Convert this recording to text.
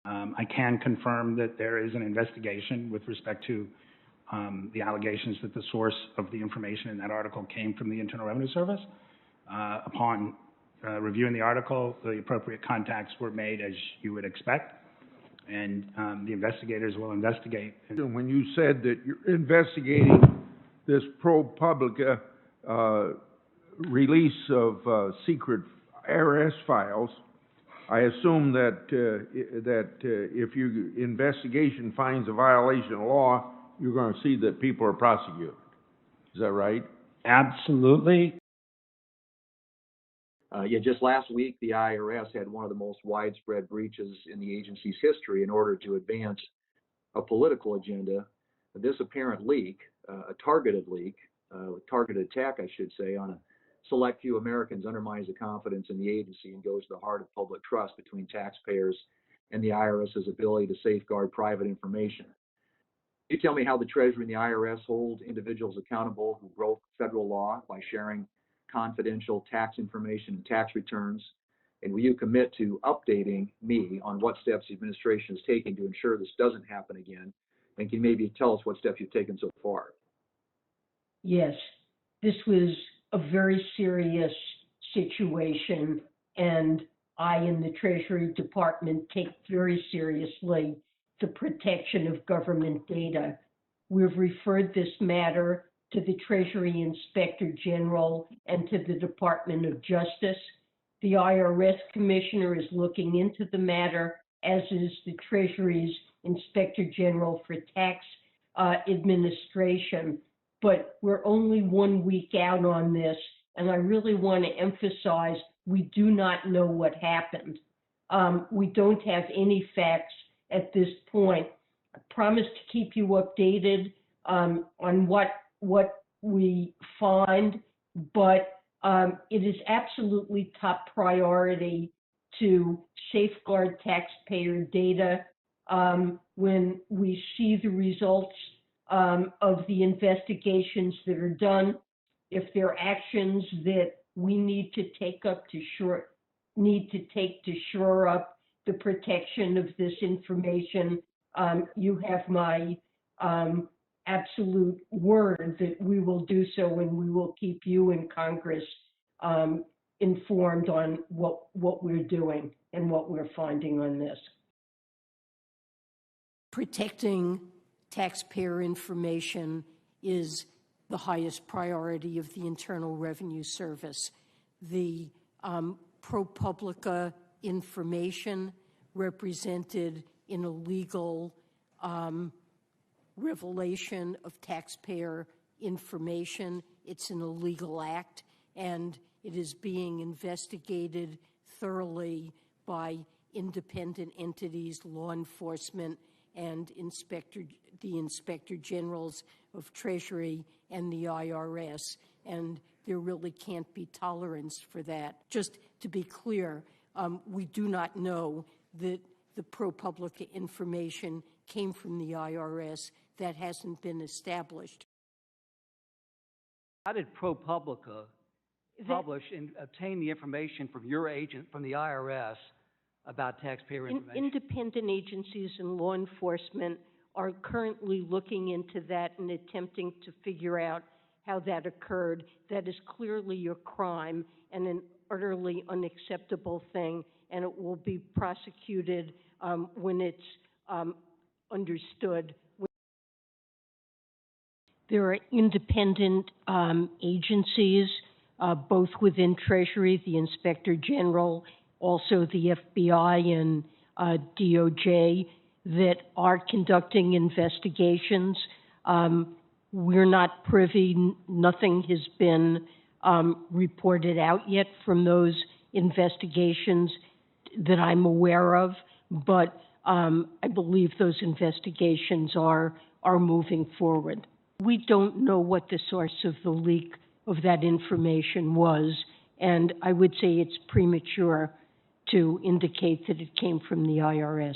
I can confirm that there is an investigation with respect to the allegations that the source of the information in that article came from the Internal Revenue Service. Upon reviewing the article, the appropriate contacts were made, as you would expect, and the investigators will investigate. When you said that you're investigating this ProPublica release of secret IRS files, I assume that if your investigation finds a violation of law, you're going to see that people are prosecuted. Is that right? Absolutely. Yeah, just last week, the IRS had one of the most widespread breaches in the agency's history in order to advance a political agenda. This apparent leak, a targeted leak, targeted attack, I should say, on a select few Americans undermines the confidence in the agency and goes to the heart of public trust between taxpayers and the IRS's ability to safeguard private information. You tell me how the Treasury and the IRS hold individuals accountable who broke federal law by sharing confidential tax information and tax returns, and will you commit to updating me on what steps the administration is taking to ensure this doesn't happen again, and can maybe tell us what steps you've taken so far? Yes, this was a very serious situation, and I and the Treasury Department take very seriously the protection of government data. We've referred this matter to the Treasury Inspector General and to the Department of Justice. The IRS Commissioner is looking into the matter, as is the Treasury's Inspector General for Tax Administration. But we're only 1 week out on this, and I really want to emphasize we do not know what happened. We don't have any facts at this point. I promise to keep you updated on what we find, but it is absolutely top priority to safeguard taxpayer data. When we see the results of the investigations that are done, if there are actions that we need to take to shore up the protection of this information, you have my absolute word that we will do so, and we will keep you in Congress informed on what we're doing and what we're finding on this. Protecting taxpayer information is the highest priority of the Internal Revenue Service. The ProPublica information represented an illegal revelation of taxpayer information. It's an illegal act, and it is being investigated thoroughly by independent entities, law enforcement, and the Inspector Generals of Treasury and the IRS, and there really can't be tolerance for that. Just to be clear, we do not know that the ProPublica information came from the IRS. That hasn't been established. How did ProPublica publish and obtain the information from your agent, from the IRS, about taxpayer information? Independent agencies and law enforcement are currently looking into that and attempting to figure out how that occurred. That is clearly a crime and an utterly unacceptable thing, and it will be prosecuted when it's understood. There are independent agencies, both within Treasury, the Inspector General, also the FBI and DOJ, that are conducting investigations. We're not privy, nothing has been reported out yet from those investigations that I'm aware of, but I believe those investigations are moving forward. We don't know what the source of the leak of that information was, and I would say it's premature to indicate that it came from the IRS.